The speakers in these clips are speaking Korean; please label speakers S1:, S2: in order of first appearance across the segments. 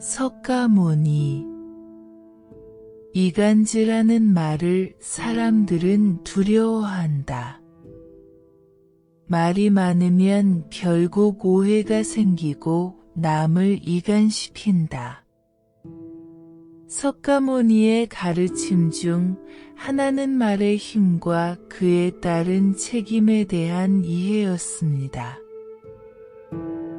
S1: 석가모니. 이간질하는 말을 사람들은 두려워한다. 말이 많으면 결국 오해가 생기고 남을 이간시킨다. 석가모니의 가르침 중 하나는 말의 힘과 그에 따른 책임에 대한 이해였습니다.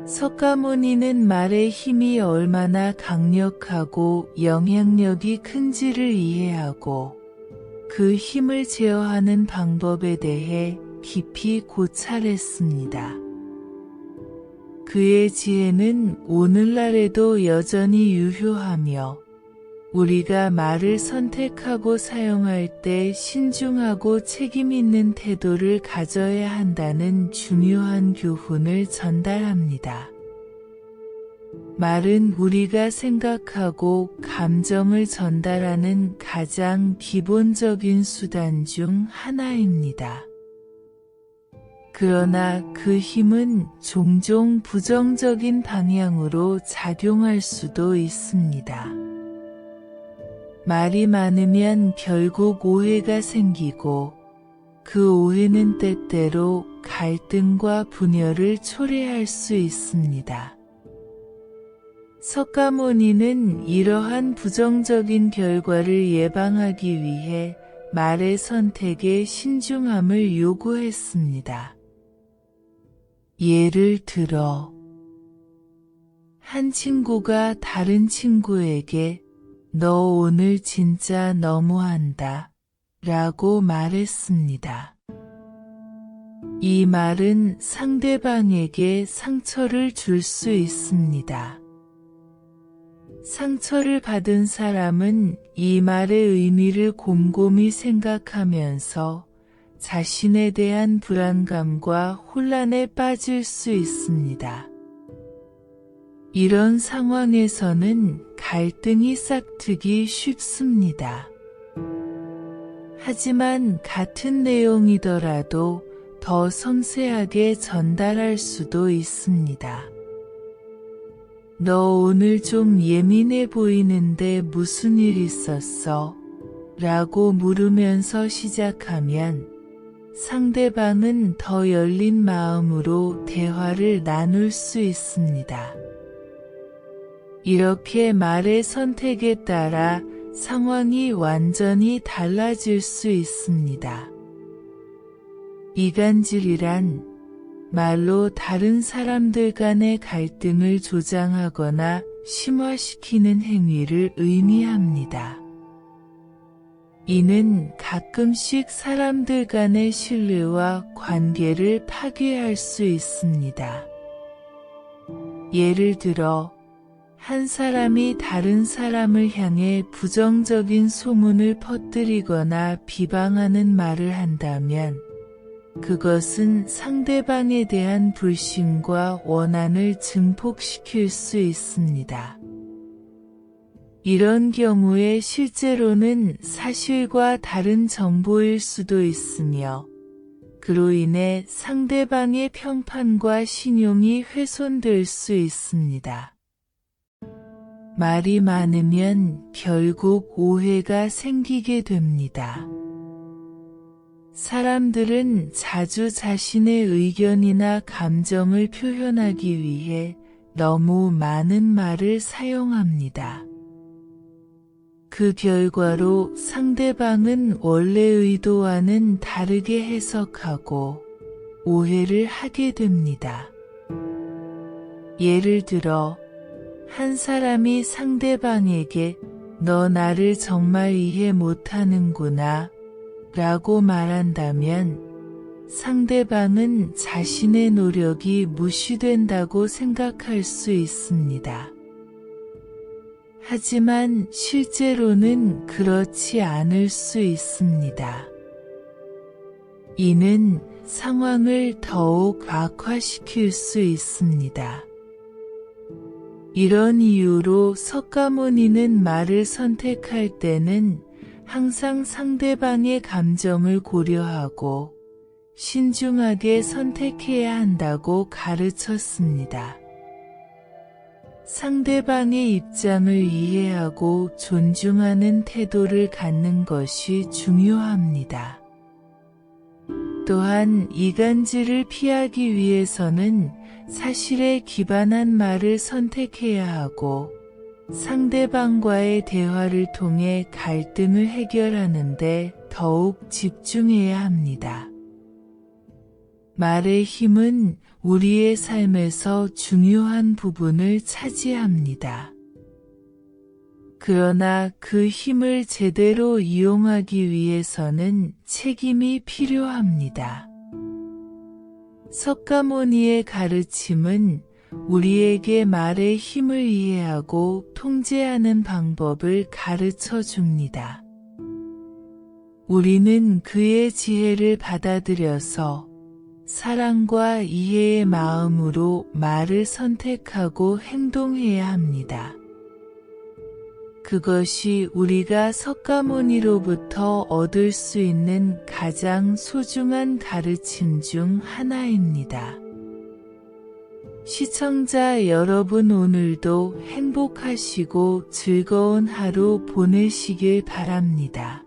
S1: 석가모니는 말의 힘이 얼마나 강력하고 영향력이 큰지를 이해하고 그 힘을 제어하는 방법에 대해 깊이 고찰했습니다. 그의 지혜는 오늘날에도 여전히 유효하며 우리가 말을 선택하고 사용할 때 신중하고 책임 있는 태도를 가져야 한다는 중요한 교훈을 전달합니다. 말은 우리가 생각하고 감정을 전달하는 가장 기본적인 수단 중 하나입니다. 그러나 그 힘은 종종 부정적인 방향으로 작용할 수도 있습니다. 말이 많으면 결국 오해가 생기고 그 오해는 때때로 갈등과 분열을 초래할 수 있습니다. 석가모니는 이러한 부정적인 결과를 예방하기 위해 말의 선택에 신중함을 요구했습니다. 예를 들어, 한 친구가 다른 친구에게 "너 오늘 진짜 너무한다" 라고 말했습니다. 이 말은 상대방에게 상처를 줄 수 있습니다. 상처를 받은 사람은 이 말의 의미를 곰곰이 생각하면서 자신에 대한 불안감과 혼란에 빠질 수 있습니다. 이런 상황에서는 갈등이 싹트기 쉽습니다. 하지만 같은 내용이더라도 더 섬세하게 전달할 수도 있습니다. "너 오늘 좀 예민해 보이는데 무슨 일 있었어?" 라고 물으면서 시작하면 상대방은 더 열린 마음으로 대화를 나눌 수 있습니다. 이렇게 말의 선택에 따라 상황이 완전히 달라질 수 있습니다. 이간질이란 말로 다른 사람들 간의 갈등을 조장하거나 심화시키는 행위를 의미합니다. 이는 가끔씩 사람들 간의 신뢰와 관계를 파괴할 수 있습니다. 예를 들어, 한 사람이 다른 사람을 향해 부정적인 소문을 퍼뜨리거나 비방하는 말을 한다면 그것은 상대방에 대한 불신과 원한을 증폭시킬 수 있습니다. 이런 경우에 실제로는 사실과 다른 정보일 수도 있으며 그로 인해 상대방의 평판과 신용이 훼손될 수 있습니다. 말이 많으면 결국 오해가 생기게 됩니다. 사람들은 자주 자신의 의견이나 감정을 표현하기 위해 너무 많은 말을 사용합니다. 그 결과로 상대방은 원래 의도와는 다르게 해석하고 오해를 하게 됩니다. 예를 들어, 한 사람이 상대방에게 "너 나를 정말 이해 못하는구나" 라고 말한다면 상대방은 자신의 노력이 무시된다고 생각할 수 있습니다. 하지만 실제로는 그렇지 않을 수 있습니다. 이는 상황을 더욱 악화시킬 수 있습니다. 이런 이유로 석가모니는 말을 선택할 때는 항상 상대방의 감정을 고려하고 신중하게 선택해야 한다고 가르쳤습니다. 상대방의 입장을 이해하고 존중하는 태도를 갖는 것이 중요합니다. 또한 이간질을 피하기 위해서는 사실에 기반한 말을 선택해야 하고 상대방과의 대화를 통해 갈등을 해결하는 데 더욱 집중해야 합니다. 말의 힘은 우리의 삶에서 중요한 부분을 차지합니다. 그러나 그 힘을 제대로 이용하기 위해서는 책임이 필요합니다. 석가모니의 가르침은 우리에게 말의 힘을 이해하고 통제하는 방법을 가르쳐 줍니다. 우리는 그의 지혜를 받아들여서 사랑과 이해의 마음으로 말을 선택하고 행동해야 합니다. 그것이 우리가 석가모니로부터 얻을 수 있는 가장 소중한 가르침 중 하나입니다. 시청자 여러분, 오늘도 행복하시고 즐거운 하루 보내시길 바랍니다.